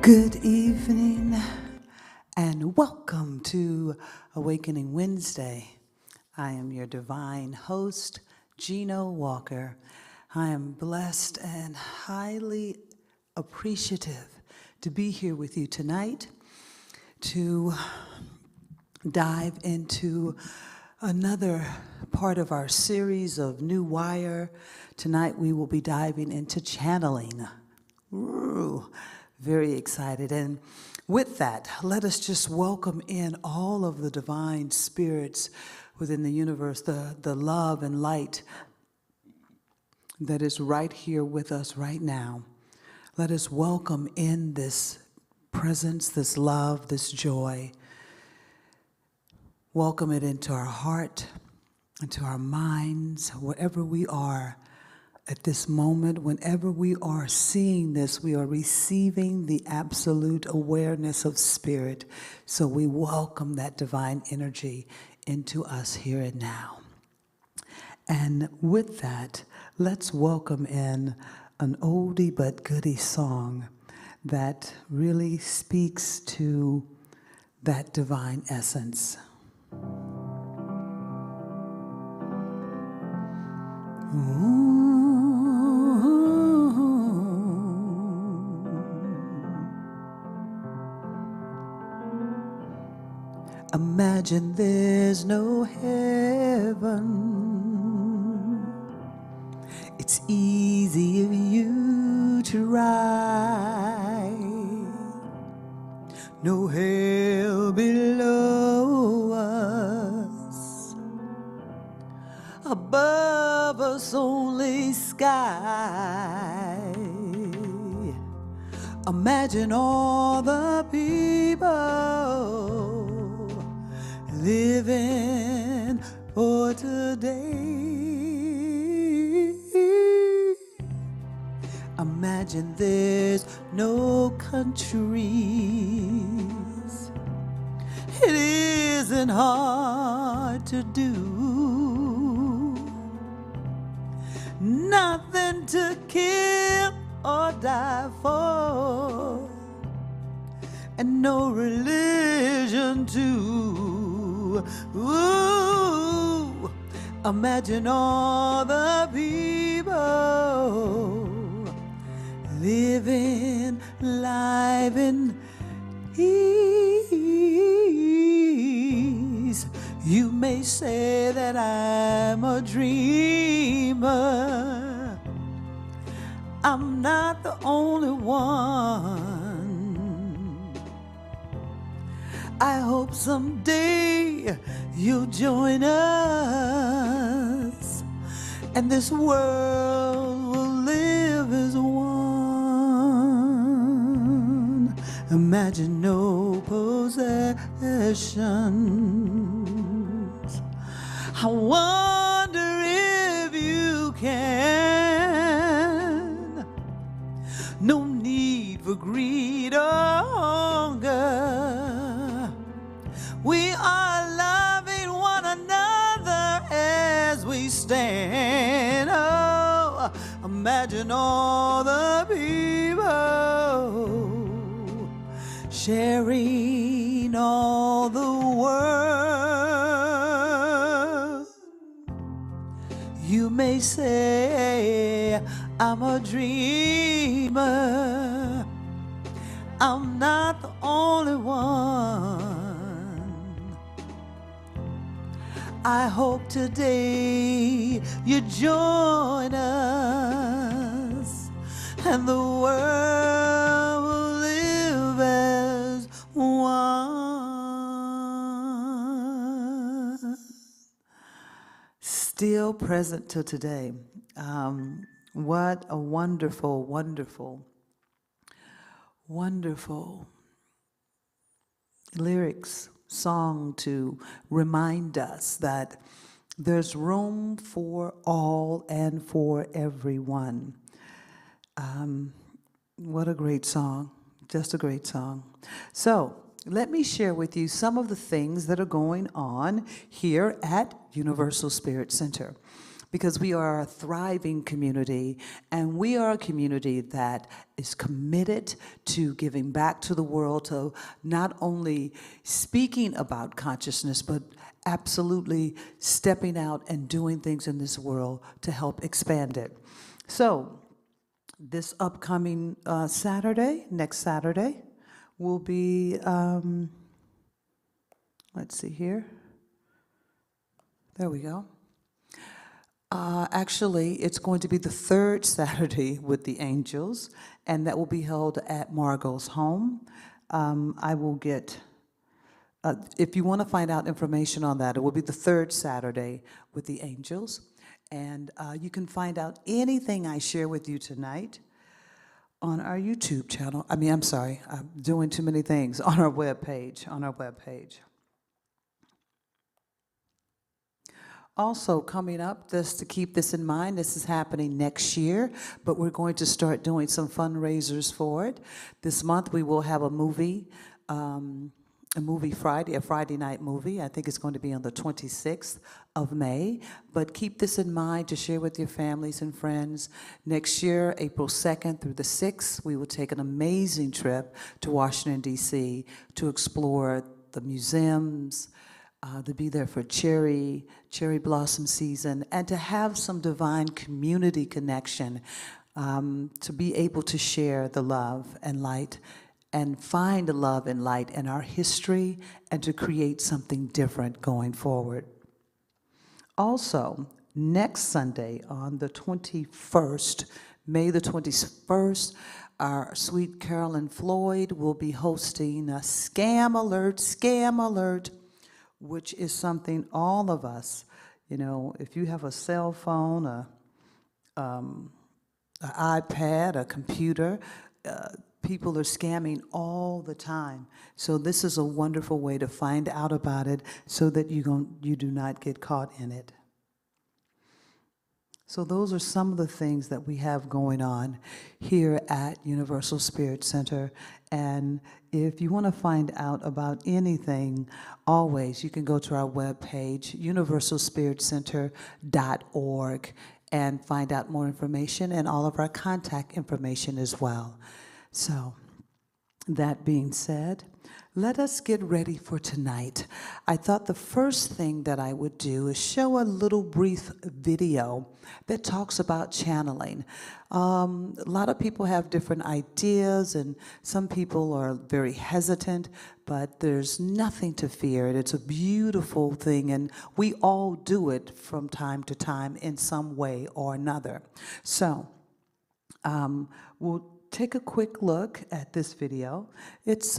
Good evening and welcome to Awakening Wednesday. I am your divine host, Gino Walker. I am blessed and highly appreciative to be here with you tonight to dive into another part of our series of New Wire. Tonight we will be diving into channeling. Ooh, very excited. And with that, let us just welcome in all of the divine spirits within the universe, the love and light that is right here with us right now. Let us welcome in this presence, this love, this joy. Welcome it into our heart, into our minds, wherever we are at this moment. Whenever we are seeing this, we are receiving the absolute awareness of spirit. So we welcome that divine energy into us here and now. And with that, let's welcome in an oldie but goodie song that really speaks to that divine essence. Imagine there's no heaven. It's easy if you try. No hell below us. Above us only sky. Imagine all the people living for today. Imagine there's no countries. It isn't hard to do. Nothing to kill or die for, and no religion too. Ooh, imagine all the people living life in ease. You may say that I'm a dreamer. I'm not the only one. I hope someday you'll join us, and this world will live as one. Imagine no possessions. I wonder if you can. No need for greed or hunger. We are loving one another as we stand. Oh, imagine all the people sharing all the world. You may say I'm a dreamer. I'm not the only one. I hope today you join us, and the world will live as one. Still present till today. What a wonderful, wonderful, wonderful lyrics, song to remind us that there's room for all and for everyone. What a great song, just a great song. So let me share with you some of the things that are going on here at Universal Spirit Center. because we are a thriving community, and we are a community that is committed to giving back to the world, to not only speaking about consciousness, but absolutely stepping out and doing things in this world to help expand it. So this upcoming Saturday, next Saturday, will be, let's see here. There we go. Actually, it's going to be the third Saturday with the Angels, and that will be held at Margot's home. I will get, if you want to find out information on that, it will be the third Saturday with the Angels. And you can find out anything I share with you tonight on our YouTube channel. I'm sorry, I'm doing too many things, on our webpage, Also coming up, just to keep this in mind, this is happening next year, but we're going to start doing some fundraisers for it. This month we will have a movie Friday, a Friday night movie. I think it's going to be on the 26th of May, but keep this in mind to share with your families and friends. Next year, April 2nd through the 6th, we will take an amazing trip to Washington, D.C. to explore the museums, to be there for cherry blossom season, and to have some divine community connection, to be able to share the love and light and find the love and light in our history, and to create something different going forward. Also, next Sunday on the 21st, May the 21st, our sweet Carolyn Floyd will be hosting a Scam Alert, which is something all of us, if you have a cell phone, an iPad, a computer, people are scamming all the time. So this is a wonderful way to find out about it so that you do not get caught in it. So those are some of the things that we have going on here at Universal Spirit Center. And if you want to find out about anything, always, you can go to our webpage, universalspiritcenter.org, and find out more information and all of our contact information as well. So, that being said, let us get ready for tonight. I thought the first thing that I would do is show a little brief video that talks about channeling. A lot of people have different ideas, and some people are very hesitant, but there's nothing to fear. It's a beautiful thing, and we all do it from time to time in some way or another. So, we'll take a quick look at this video. It's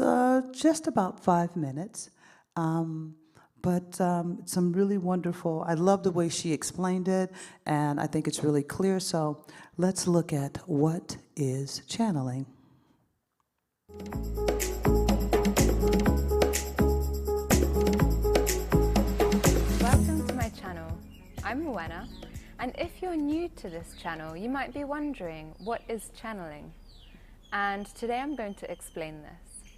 just about 5 minutes, but some really wonderful, I love the way she explained it, and I think it's really clear. So let's look at what is channeling. Welcome to my channel. I'm Rowena, and if you're new to this channel, you might be wondering, what is channeling? And today I'm going to explain this.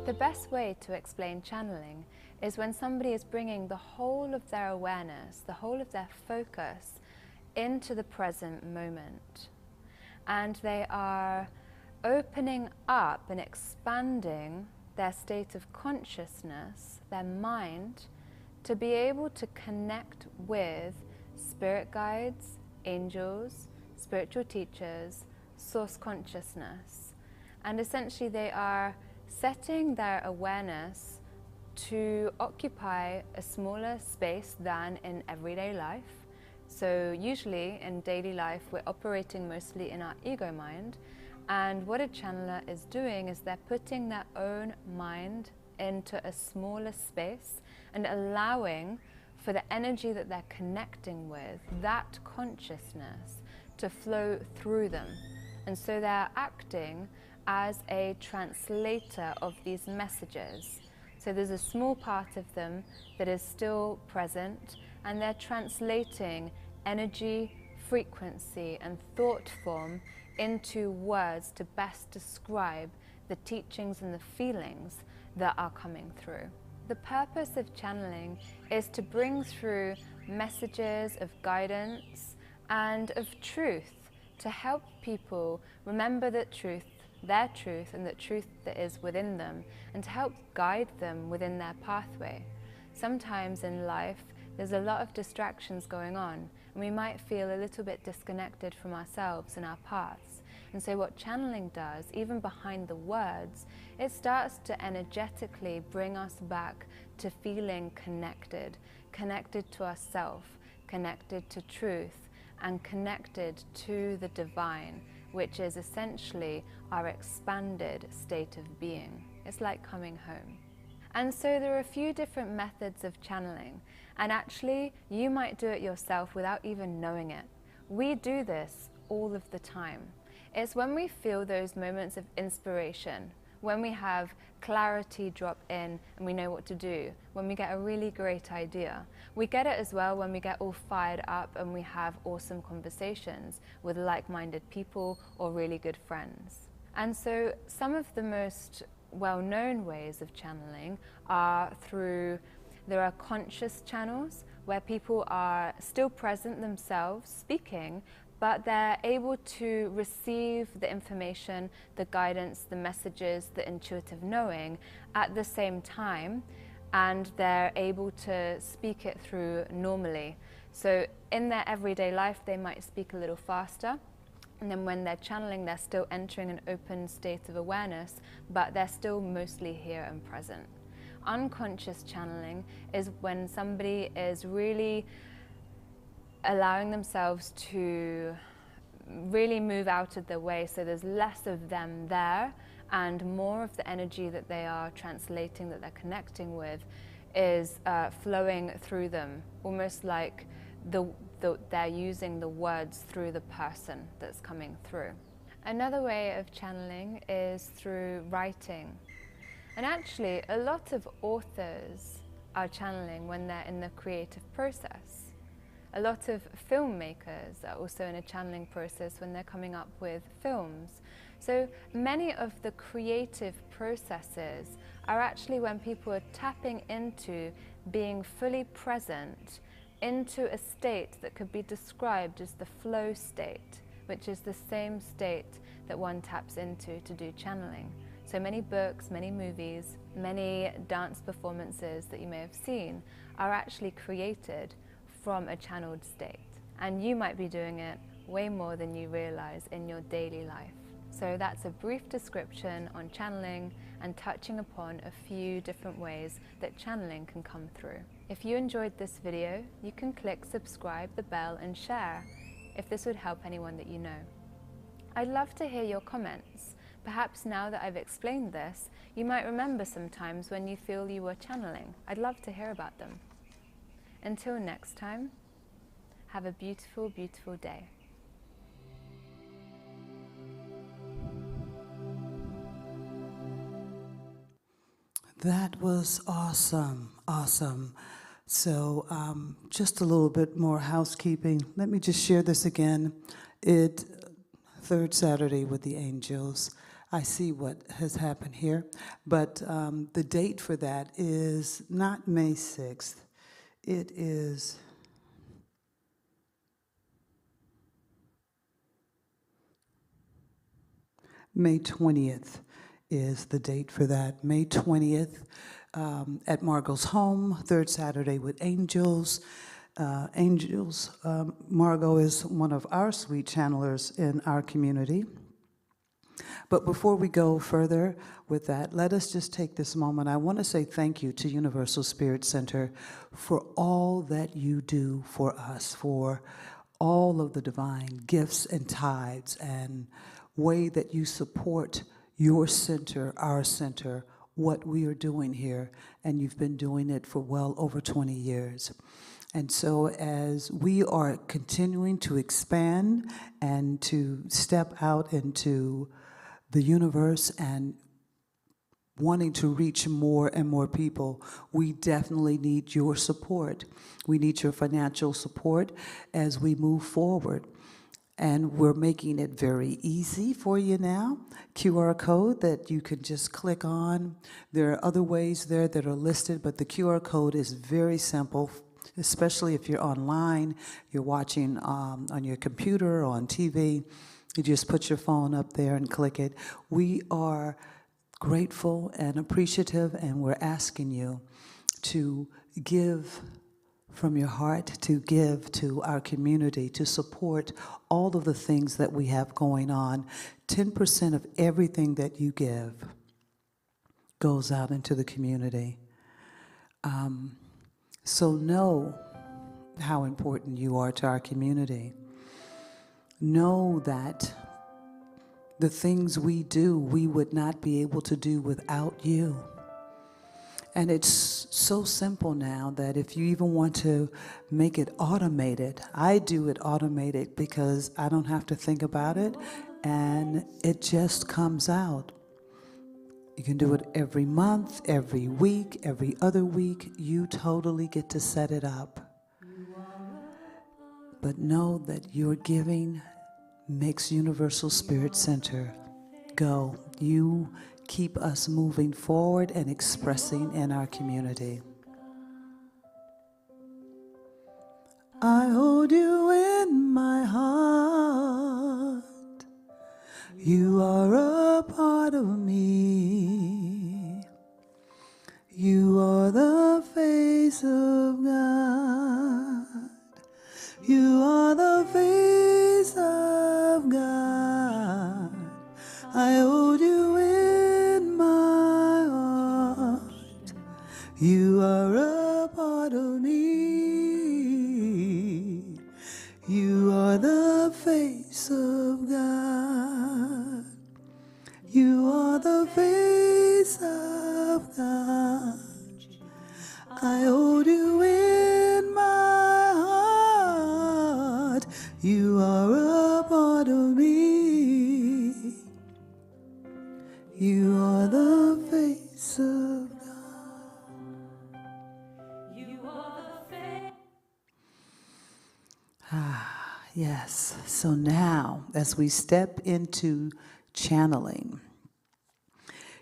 The best way to explain channeling is when somebody is bringing the whole of their awareness, the whole of their focus into the present moment. And they are opening up and expanding their state of consciousness, their mind, to be able to connect with spirit guides, angels, spiritual teachers, source consciousness. And essentially they are setting their awareness to occupy a smaller space than in everyday life. So usually in daily life we're operating mostly in our ego mind, and what a channeler is doing is they're putting their own mind into a smaller space and allowing for the energy that they're connecting with, that consciousness, to flow through them. And so they're acting as a translator of these messages. So there's a small part of them that is still present, and they're translating energy, frequency, and thought form into words to best describe the teachings and the feelings that are coming through. The purpose of channeling is to bring through messages of guidance and of truth, to help people remember that truth, their truth, and the truth that is within them, and to help guide them within their pathway. Sometimes in life, there's a lot of distractions going on, and we might feel a little bit disconnected from ourselves and our paths. And so what channeling does, even behind the words, it starts to energetically bring us back to feeling connected, connected to ourself, connected to truth, and connected to the divine, which is essentially our expanded state of being. It's like coming home. And so there are a few different methods of channeling, and actually you might do it yourself without even knowing it. We do this all of the time. It's when we feel those moments of inspiration, when we have clarity drop in and we know what to do, when we get a really great idea. We get it as well when we get all fired up and we have awesome conversations with like-minded people or really good friends. And so some of the most well-known ways of channeling are there are conscious channels where people are still present themselves speaking, but they're able to receive the information, the guidance, the messages, the intuitive knowing at the same time, and they're able to speak it through normally. So in their everyday life, they might speak a little faster, and then when they're channeling, they're still entering an open state of awareness, but they're still mostly here and present. Unconscious channeling is when somebody is really allowing themselves to really move out of their way, so there's less of them there and more of the energy that they are translating, that they're connecting with, is flowing through them, almost like they're using the words through the person that's coming through. Another way of channeling is through writing. And actually, a lot of authors are channeling when they're in the creative process. A lot of filmmakers are also in a channeling process when they're coming up with films. So many of the creative processes are actually when people are tapping into being fully present into a state that could be described as the flow state, which is the same state that one taps into to do channeling. So many books, many movies, many dance performances that you may have seen are actually created from a channeled state. And you might be doing it way more than you realize in your daily life. So that's a brief description on channeling and touching upon a few different ways that channeling can come through. If you enjoyed this video, you can click subscribe, the bell, and share if this would help anyone that you know. I'd love to hear your comments. Perhaps now that I've explained this, you might remember some times when you feel you were channeling. I'd love to hear about them. Until next time, have a beautiful, beautiful day. That was awesome, awesome. So just a little bit more housekeeping. Let me just share this again. Third Saturday with the Angels. I see what has happened here, but the date for that is not May 6th. It is May 20th is the date for that. May 20th at Margot's home, third Saturday with Angels. Margot is one of our sweet channelers in our community. But before we go further with that, let us just take this moment. I want to say thank you to Universal Spirit Center for all that you do for us, for all of the divine gifts and tithes and way that you support your center, our center, what we are doing here, and you've been doing it for well over 20 years. And so as we are continuing to expand and to step out into the universe and wanting to reach more and more people, we definitely need your support. We need your financial support as we move forward. And we're making it very easy for you now. QR code that you can just click on. There are other ways there that are listed, but the QR code is very simple, especially if you're online, you're watching on your computer or on TV. You just put your phone up there and click it. We are grateful and appreciative, and we're asking you to give from your heart, to give to our community, to support all of the things that we have going on. 10% of everything that you give goes out into the community. So know how important you are to our community. Know that the things we do, we would not be able to do without you. And it's so simple now that if you even want to make it automated, I do it automated because I don't have to think about it, and it just comes out. You can do it every month, every week, every other week. You totally get to set it up. But know that your giving makes Universal Spirit Center go. You keep us moving forward and expressing in our community. I hold you in my heart. You are a part of me. You are the face of God. You are the face of God. I hold you in my heart. You are a part of me. You are the face of God. You are the face of God. I hold you in my heart. You are a part of me. You are the face of God. You are the face. Yes. So now, as we step into channeling,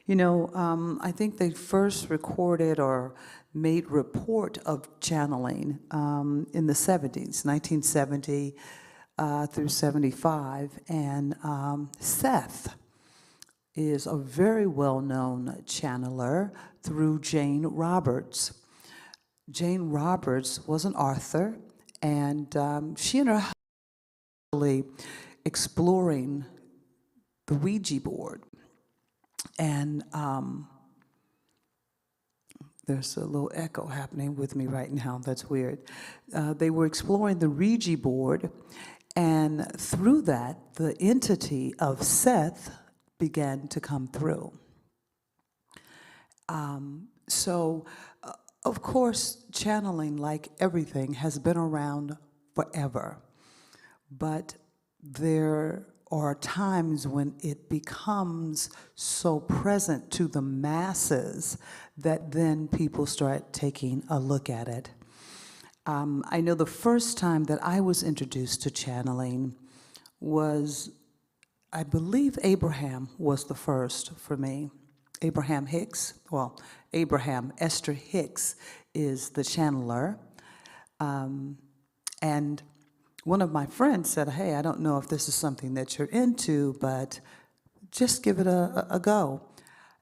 I think they first recorded or made report of channeling in the 70s, 1970 through 75. And Seth is a very well-known channeler through Jane Roberts. Jane Roberts was an author, and she and her husband were really exploring the Ouija board. And there's a little echo happening with me right now. That's weird. They were exploring the Ouija board, and through that, the entity of Seth began to come through. Of course, channeling, like everything, has been around forever. But there are times when it becomes so present to the masses that then people start taking a look at it. I know the first time that I was introduced to channeling was, I believe Abraham was the first for me. Abraham Hicks, Esther Hicks is the channeler. And one of my friends said, hey, I don't know if this is something that you're into, but just give it a go.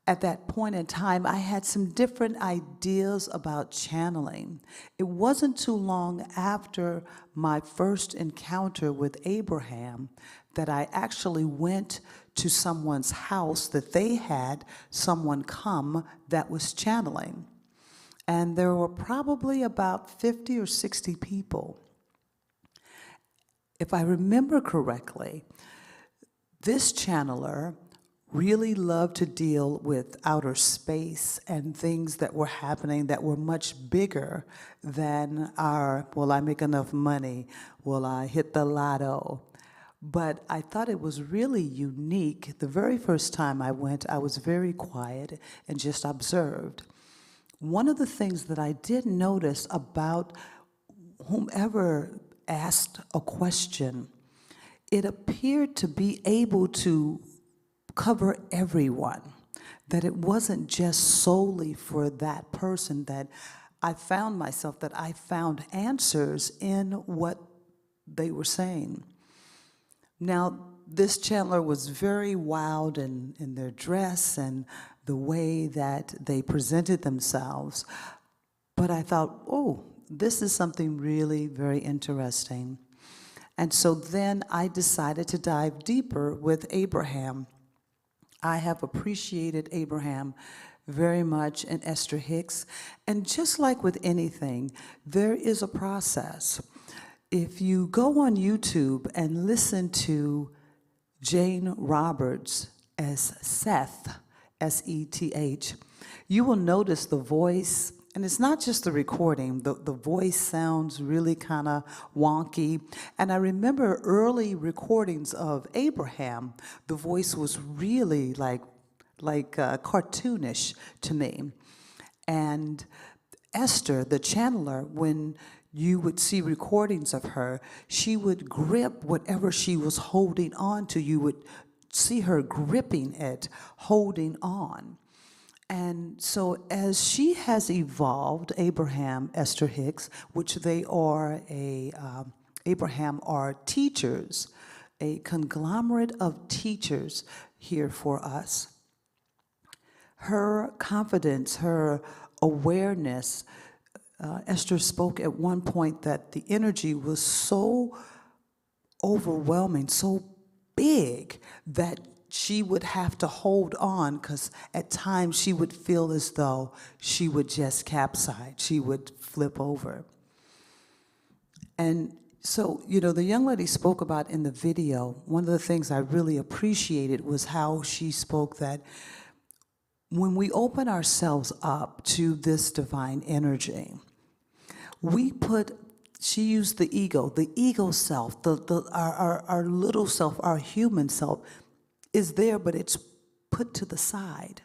At that point in time, I had some different ideas about channeling. It wasn't too long after my first encounter with Abraham that I actually went to someone's house that they had someone come that was channeling. And there were probably about 50 or 60 people. If I remember correctly, this channeler really loved to deal with outer space and things that were happening that were much bigger than our, will I make enough money? Will I hit the lotto? But I thought it was really unique. The very first time I went, I was very quiet and just observed. One of the things that I did notice about whomever asked a question it appeared to be able to cover everyone, that it wasn't just solely for that person, that I found myself, that I found answers in what they were saying. Now, this channeler was very wild in their dress and the way that they presented themselves, but I thought, oh, this is something really very interesting. And so then I decided to dive deeper with Abraham. I have appreciated Abraham very much, and Esther Hicks. And just like with anything, there is a process. If you go on YouTube and listen to Jane Roberts as Seth, S-E-T-H, you will notice the voice, and it's not just the recording, the voice sounds really kind of wonky. And I remember early recordings of Abraham, the voice was really like cartoonish to me. And Esther, the channeler, when you would see recordings of her, she would grip whatever she was holding on to. You would see her gripping it, holding on. And so as she has evolved, Abraham, Esther Hicks, which they are Abraham are teachers, a conglomerate of teachers here for us. Her confidence, her awareness, Esther spoke at one point that the energy was so overwhelming, so big, that she would have to hold on, because at times she would feel as though she would just capsize, she would flip over. And so, you know, the young lady spoke about in the video, one of the things I really appreciated was how she spoke that when we open ourselves up to this divine energy, she used the ego self, our little self, our human self is there, but it's put to the side.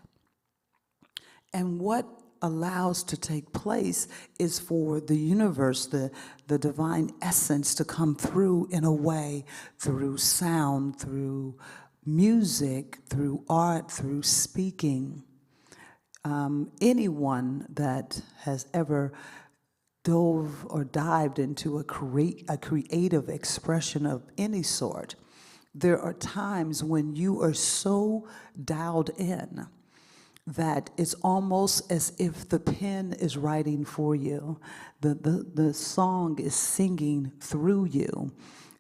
And what allows to take place is for the universe, the divine essence to come through in a way, through sound, through music, through art, through speaking. Anyone that has ever dove or dived into a creative expression of any sort, there are times when you are so dialed in that it's almost as if the pen is writing for you. The song is singing through you.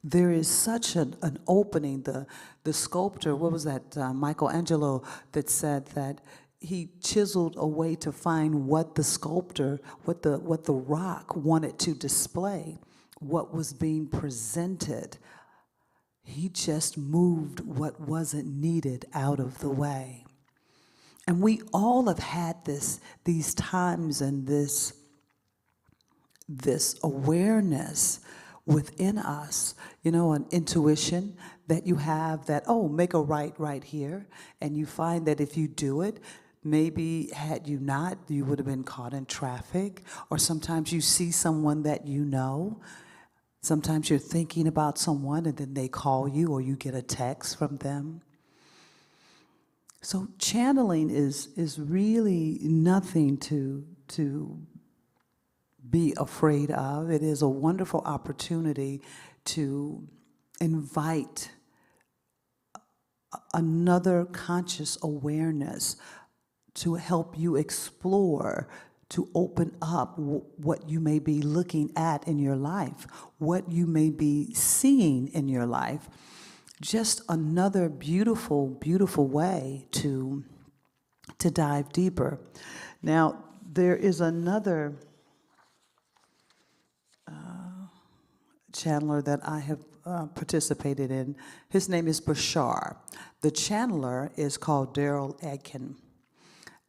There is such an opening. The sculptor, what was that, Michelangelo, that said that he chiseled a way to find what the sculptor, what the rock wanted to display, what was being presented. He just moved what wasn't needed out of the way. And we all have had these times and this awareness within us, you know, an intuition that you have that, oh, make a right here. And you find that if you do it, maybe had you not, you would have been caught in traffic. Or sometimes you see someone that you know. Sometimes you're thinking about someone and then they call you or you get a text from them. So channeling is really nothing to be afraid of. It is a wonderful opportunity to invite another conscious awareness to help you explore, to open up what you may be looking at in your life, what you may be seeing in your life. Just another beautiful, beautiful way to dive deeper. Now, there is another channeler that I have participated in. His name is Bashar. The channeler is called Daryl Adkin.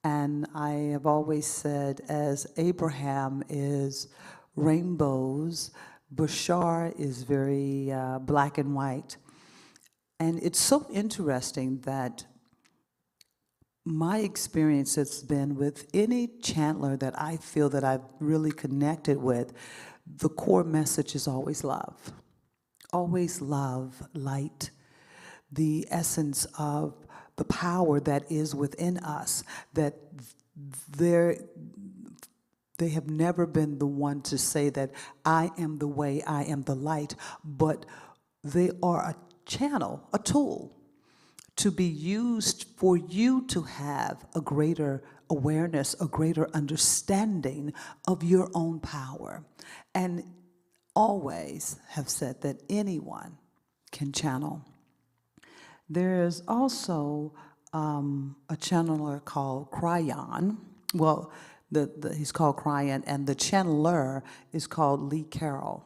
And I have always said, as Abraham is rainbows, Bashar is very black and white. And it's so interesting that my experience has been with any channeler that I feel that I've really connected with, the core message is always love. always love, light, the essence of the power that is within us, that there they have never been the one to say that I am the way, I am the light, but they are a channel, a tool to be used for you to have a greater awareness, a greater understanding of your own power. And always have said that anyone can channel. There's also a channeler called Cryon. Well, he's called Cryon, and the channeler is called Lee Carroll.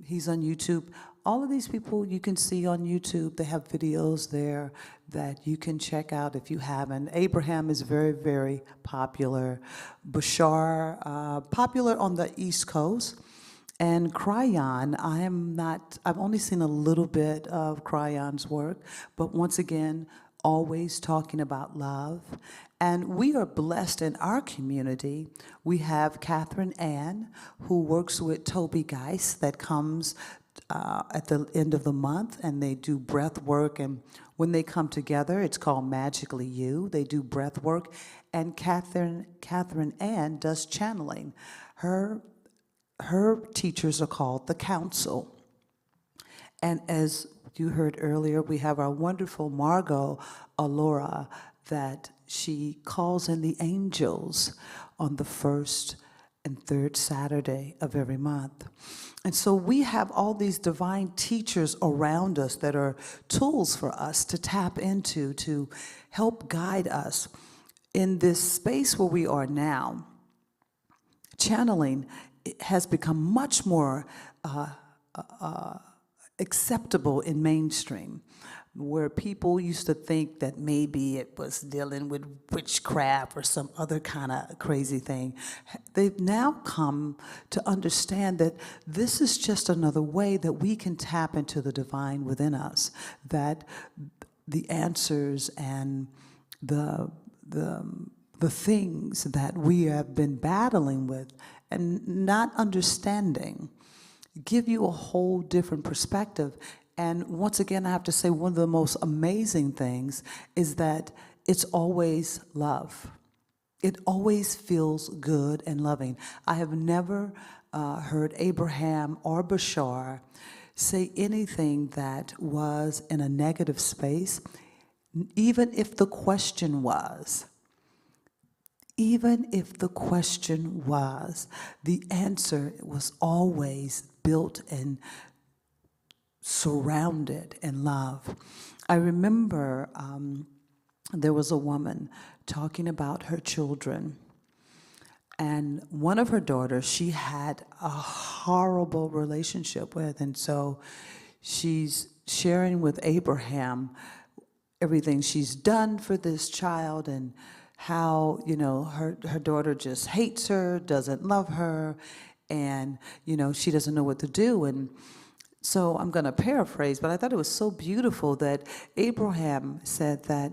He's on YouTube. All of these people you can see on YouTube. They have videos there that you can check out if you haven't. Abraham is very, very popular. Bashar, popular on the East Coast. And Cryon, I've only seen a little bit of Cryon's work, but once again, always talking about love. And we are blessed in our community. We have Catherine Ann, who works with Toby Geis, that comes at the end of the month, and they do breath work. And when they come together, it's called Magically You. They do breath work. And Catherine Ann does channeling. Her teachers are called the Council. And as you heard earlier, we have our wonderful Margot Alora, that she calls in the angels on the first and third Saturday of every month. And so we have all these divine teachers around us that are tools for us to tap into, to help guide us in this space where we are now. Channeling has become much more acceptable in mainstream, where people used to think that maybe it was dealing with witchcraft or some other kind of crazy thing. They've now come to understand that this is just another way that we can tap into the divine within us, that the answers and the things that we have been battling with and not understanding give you a whole different perspective. And once again, I have to say, one of the most amazing things is that it's always love. It always feels good and loving. I have never heard Abraham or Bashar say anything that was in a negative space, even if the question was, the answer was always built and surrounded in love. I remember there was a woman talking about her children, and one of her daughters she had a horrible relationship with, and so she's sharing with Abraham everything she's done for this child and how, her daughter just hates her, doesn't love her, and, she doesn't know what to do. And so I'm going to paraphrase, but I thought it was so beautiful that Abraham said that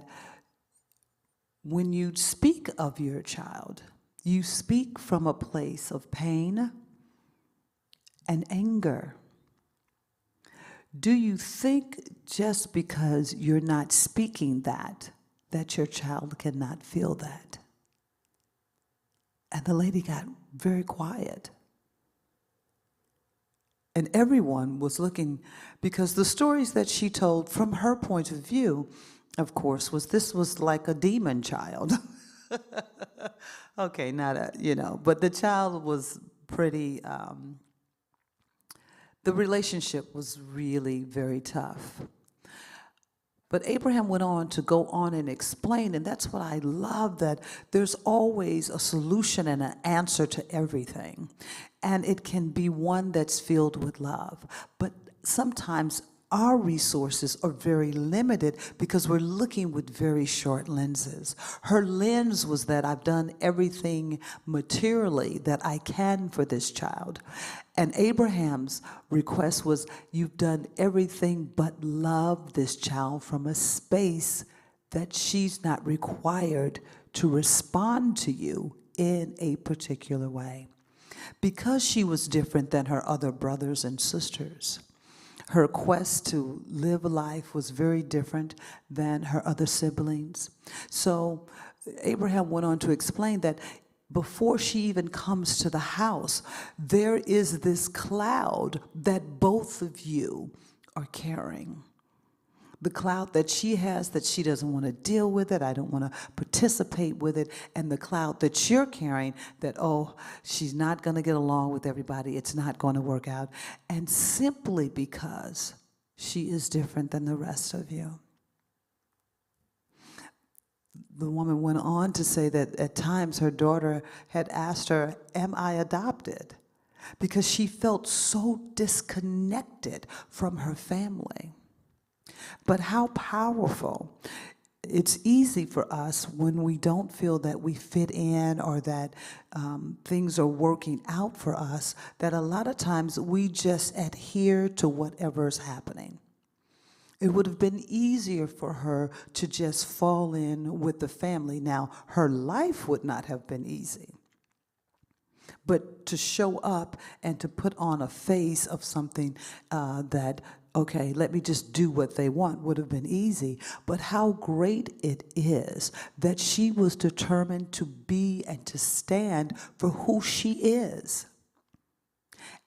when you speak of your child, you speak from a place of pain and anger. Do you think just because you're not speaking that your child cannot feel that? And the lady got very quiet. And everyone was looking, because the stories that she told from her point of view, of course, this was like a demon child. Okay, but the child was pretty, the relationship was really very tough. But Abraham went on to go on and explain, and that's what I love, that there's always a solution and an answer to everything. And it can be one that's filled with love. But sometimes our resources are very limited because we're looking with very short lenses. Her lens was that I've done everything materially that I can for this child. And Abraham's request was, you've done everything but love this child from a space that she's not required to respond to you in a particular way. Because she was different than her other brothers and sisters, Her quest to live life was very different than her other siblings. So Abraham went on to explain that before she even comes to the house, there is this cloud that both of you are carrying. The cloud that she has that she doesn't want to deal with it, I don't want to participate with it, and the cloud that you're carrying that, oh, she's not going to get along with everybody, it's not going to work out, and simply because she is different than the rest of you. The woman went on to say that at times her daughter had asked her, am I adopted? Because she felt so disconnected from her family. But how powerful. It's easy for us when we don't feel that we fit in or that things are working out for us, that a lot of times we just adhere to whatever's happening. It would have been easier for her to just fall in with the family. Now, her life would not have been easy. But to show up and to put on a face of something that, okay, let me just do what they want would have been easy. But how great it is that she was determined to be and to stand for who she is.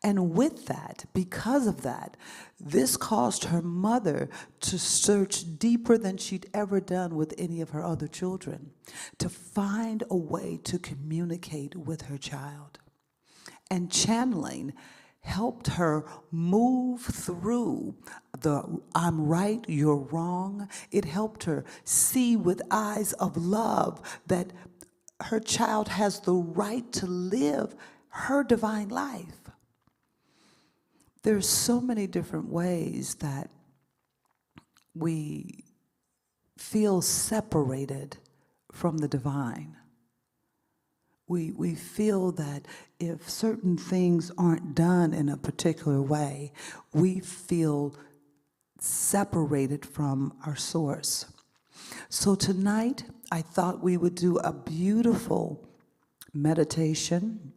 And with that, because of that, this caused her mother to search deeper than she'd ever done with any of her other children, to find a way to communicate with her child. And channeling helped her move through the I'm right, you're wrong. It helped her see with eyes of love that her child has the right to live her divine life. There's so many different ways that we feel separated from the divine. We feel that if certain things aren't done in a particular way, we feel separated from our source. So tonight, I thought we would do a beautiful meditation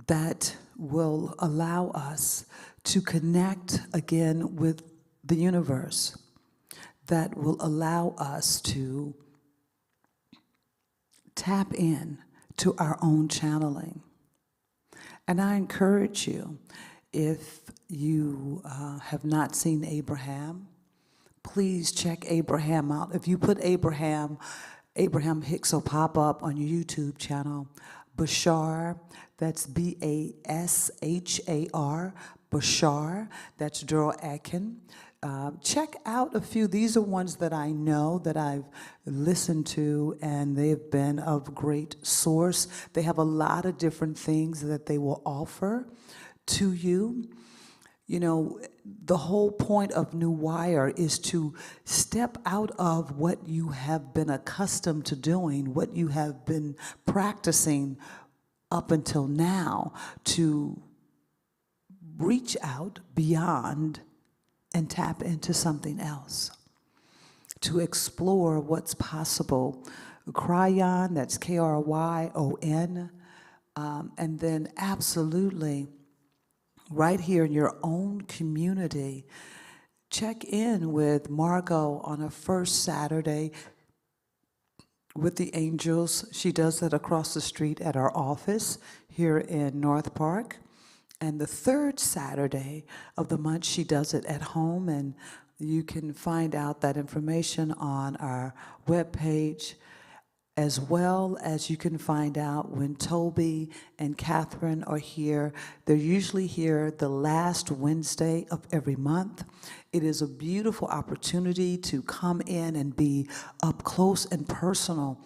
that will allow us to connect again with the universe, that will allow us to tap in to our own channeling. And I encourage you, if you have not seen Abraham, please check Abraham out. If you put Abraham Hicks will pop up on your YouTube channel. Bashar, that's B-A-S-H-A-R, Bashar, that's Daryl Atkin. Check out a few. These are ones that I know, that I've listened to, and they've been of great source. They have a lot of different things that they will offer to you. You know, the whole point of New Wire is to step out of what you have been accustomed to doing, what you have been practicing up until now, to reach out beyond and tap into something else, to explore what's possible. Kryon, that's Kryon, and then absolutely right here in your own community, check in with Margot on her first Saturday with the Angels. She does that across the street at our office here in North Park. And the third Saturday of the month, she does it at home, and you can find out that information on our webpage, as well as you can find out when Toby and Catherine are here. They're usually here the last Wednesday of every month. It is a beautiful opportunity to come in and be up close and personal.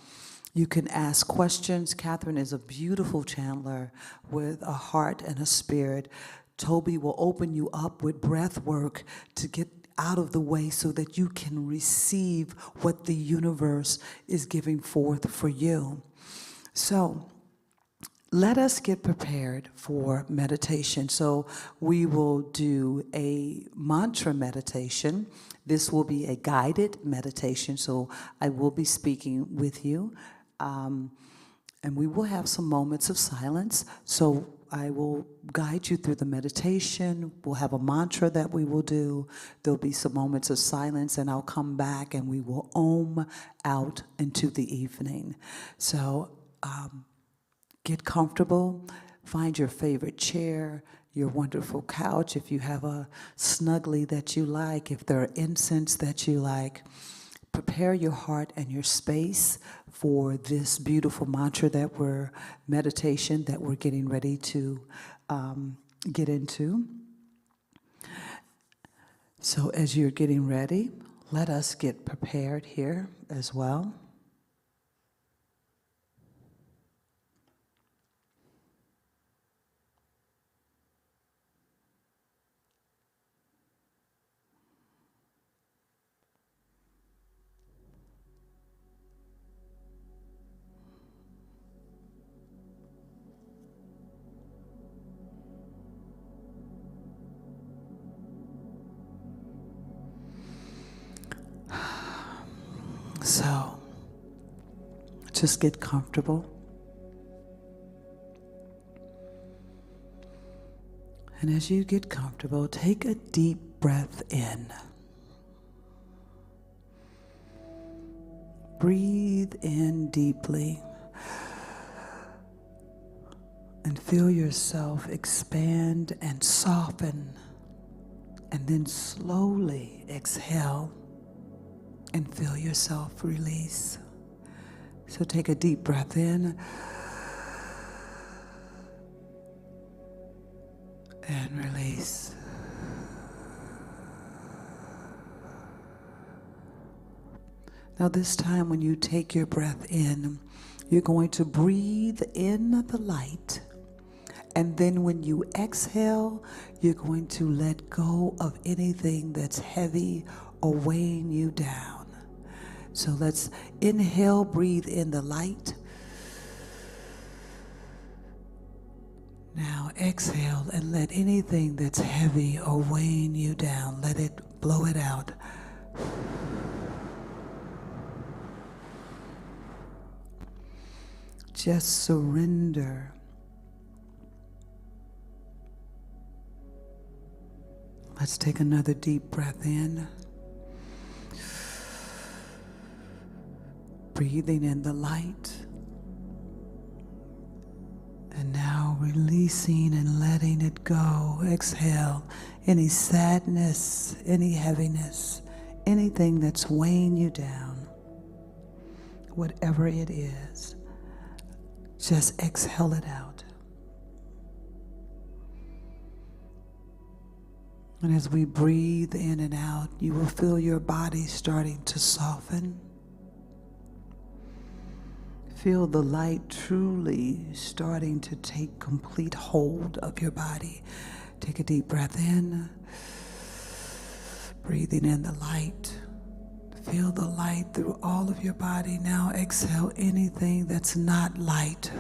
You can ask questions. Catherine is a beautiful channeler with a heart and a spirit. Toby will open you up with breath work to get out of the way so that you can receive what the universe is giving forth for you. So let us get prepared for meditation. So we will do a mantra meditation. This will be a guided meditation, so I will be speaking with you. And we will have some moments of silence. So I will guide you through the meditation. We'll have a mantra that we will do. There'll be some moments of silence, and I'll come back and we will om out into the evening. So get comfortable, find your favorite chair, your wonderful couch, if you have a snuggly that you like, if there are incense that you like. Prepare your heart and your space for this beautiful mantra meditation that we're getting ready to get into. So as you're getting ready, let us get prepared here as well. So, just get comfortable. And as you get comfortable, take a deep breath in. Breathe in deeply. And feel yourself expand and soften. And then slowly exhale. And feel yourself release. So take a deep breath in and release. Now this time when you take your breath in, you're going to breathe in the light. And then when you exhale, you're going to let go of anything that's heavy or weighing you down. So let's inhale, breathe in the light. Now exhale and let anything that's heavy or weighing you down, let it blow it out. Just surrender. Let's take another deep breath in. Breathing in the light. And now releasing and letting it go. Exhale any sadness, any heaviness, anything that's weighing you down. Whatever it is, just exhale it out. And as we breathe in and out, you will feel your body starting to soften. Feel the light truly starting to take complete hold of your body. Take a deep breath in. Breathing in the light. Feel the light through all of your body. Now exhale anything that's not light.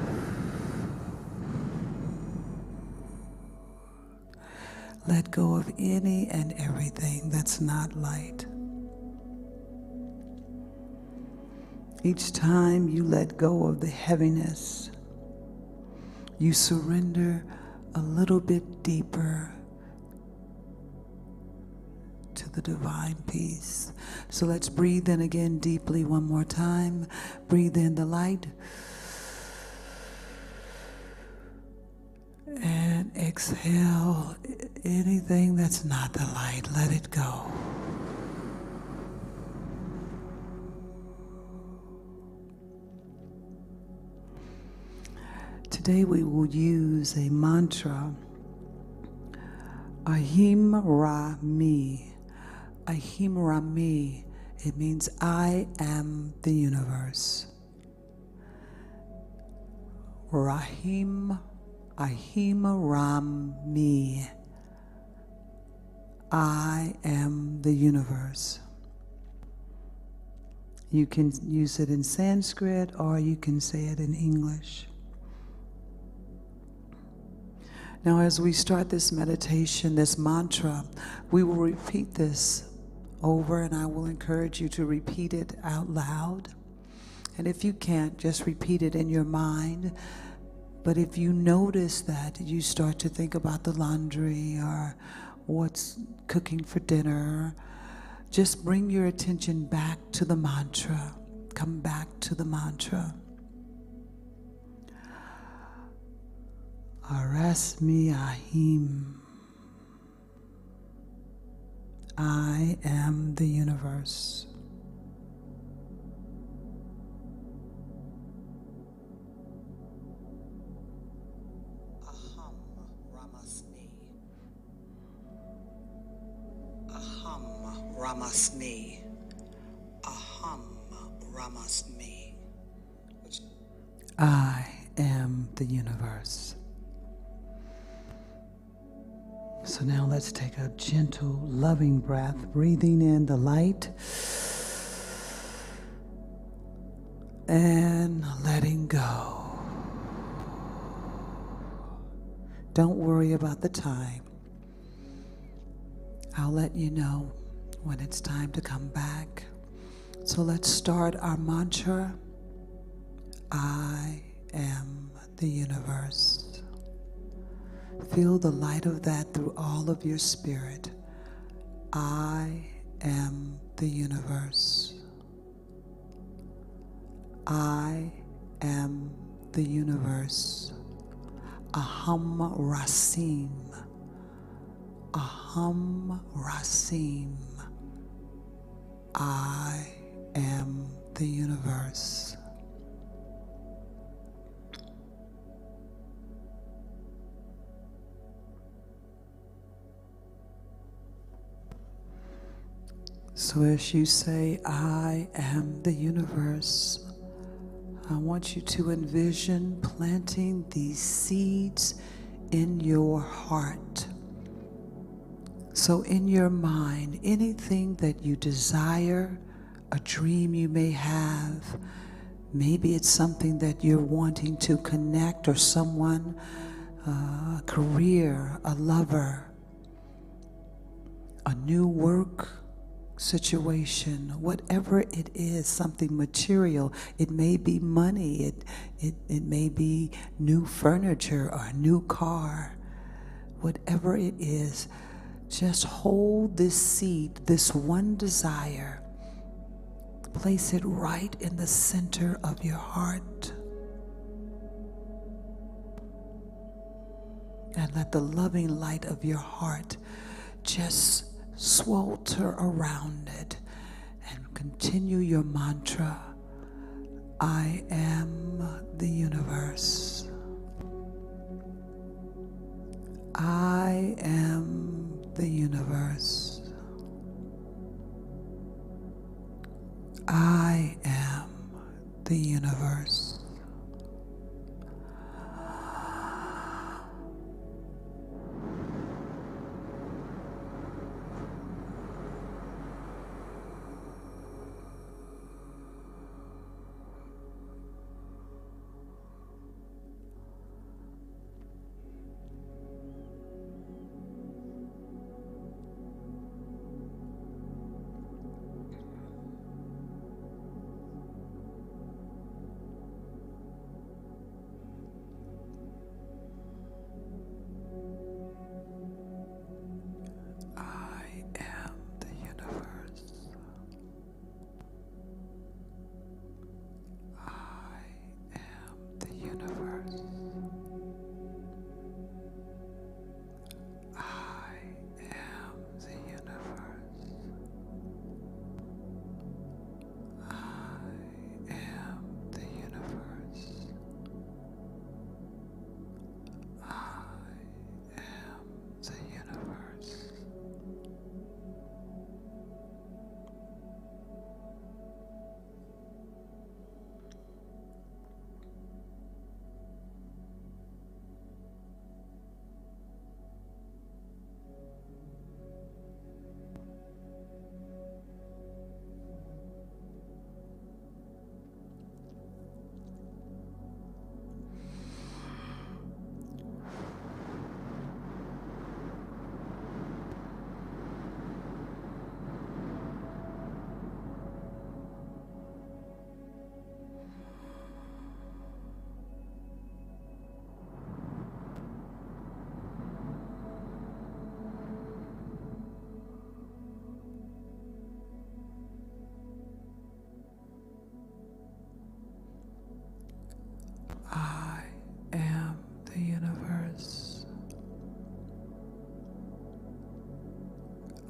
Let go of any and everything that's not light. Each time you let go of the heaviness, you surrender a little bit deeper to the divine peace. So let's breathe in again deeply one more time. Breathe in the light. And exhale anything that's not the light. Let it go. Today we will use a mantra, Ahim Rami. Ahim Rami. It means I am the universe. Ahim Rami. I am the universe. You can use it in Sanskrit or you can say it in English. Now, as we start this meditation, this mantra, we will repeat this over, and I will encourage you to repeat it out loud. And if you can't, just repeat it in your mind. But if you notice that you start to think about the laundry or what's cooking for dinner, just bring your attention back to the mantra. Come back to the mantra. Arasmi Ahim. I am the universe. Aham Ramasmi. Aham Ramasmi. Aham Ramasmi. I am the universe. So now let's take a gentle, loving breath, breathing in the light and letting go. Don't worry about the time. I'll let you know when it's time to come back. So let's start our mantra. I am the universe. Feel the light of that through all of your spirit. I am the universe. I am the universe. Aham Rasim. Aham Rasim. I am the universe. So as you say, I am the universe, I want you to envision planting these seeds in your heart. So in your mind, anything that you desire, a dream you may have, maybe it's something that you're wanting to connect or someone, a career, a lover, a new work situation, whatever it is, something material. It may be money, it may be new furniture or a new car. Whatever it is, just hold this seed, this one desire, place it right in the center of your heart, and let the loving light of your heart just swelter around it, and continue your mantra. I am the universe. I am the universe. I am the universe.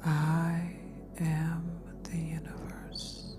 I am the universe.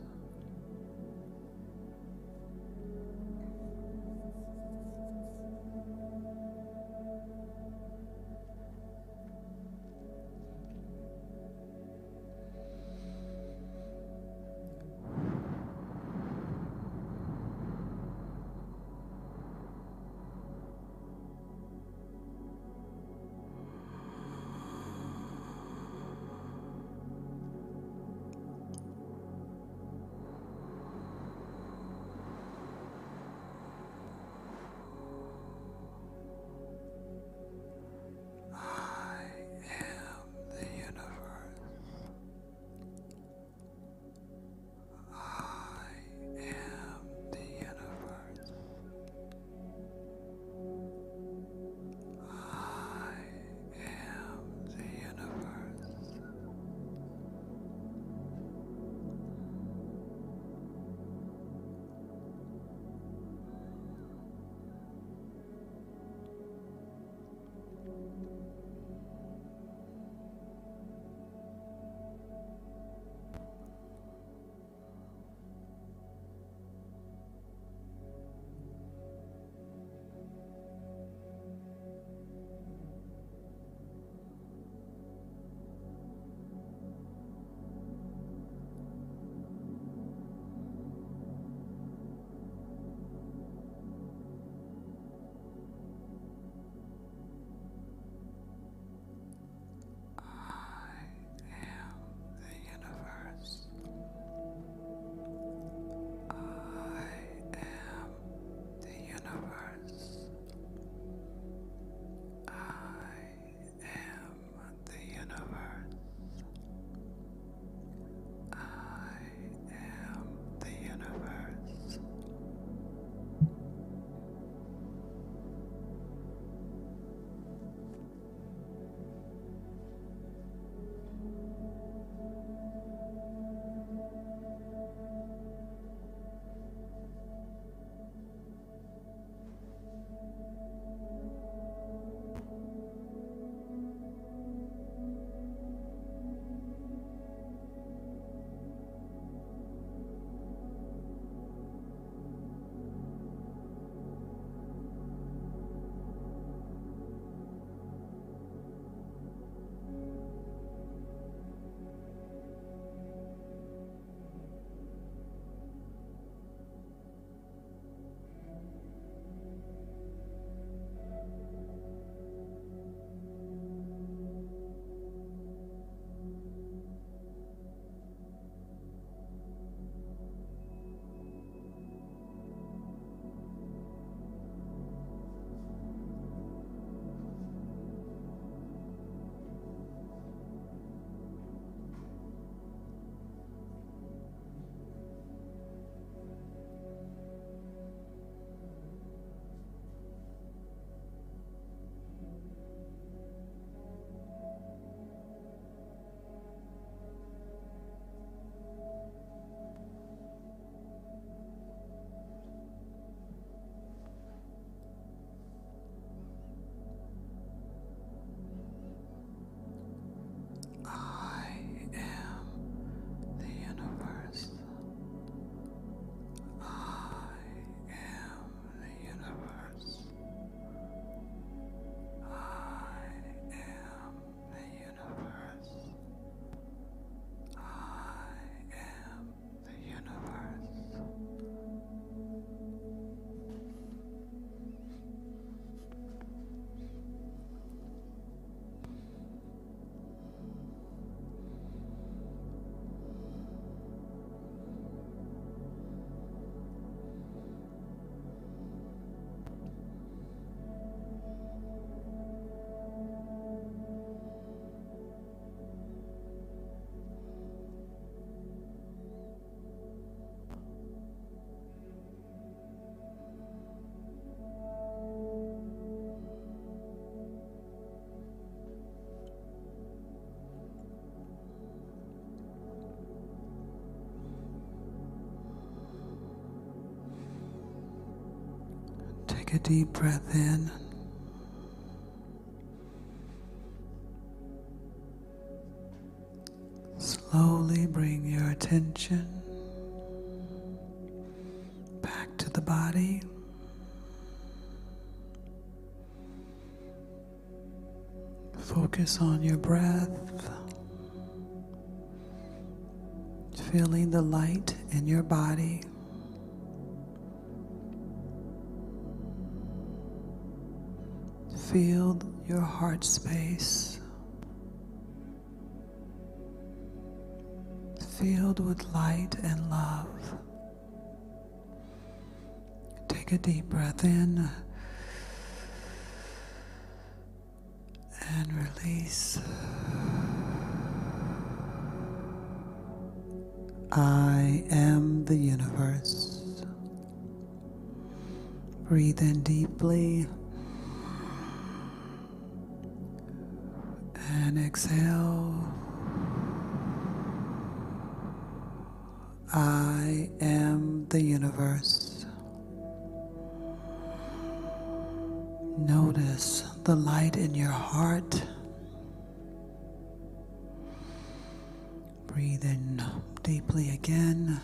Take a deep breath in. Slowly bring your attention back to the body. Focus on your breath, feeling the light in your body. Feel your heart space, filled with light and love. Take a deep breath in and release. I am the universe. Breathe in deeply and exhale. I am the universe. Notice the light in your heart. Breathe in deeply again.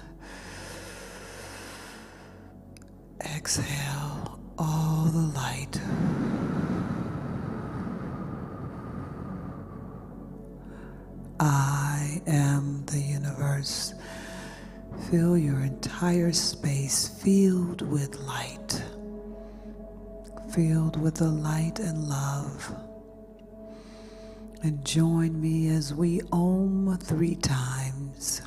Exhale all the light. I am the universe. Fill your entire space filled with light, filled with the light and love. And join me as we Om 3 times.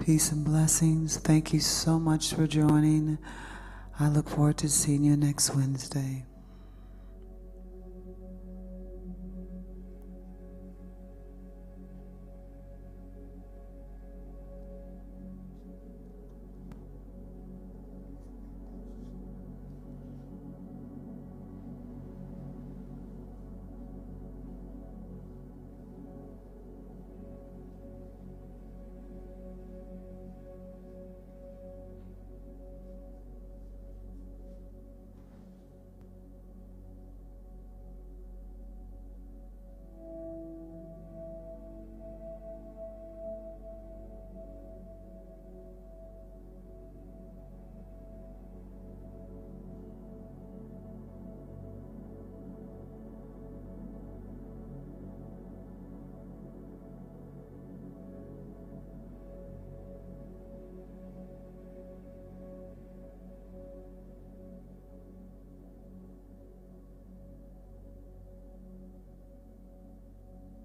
Peace and blessings. Thank you so much for joining. I look forward to seeing you next Wednesday.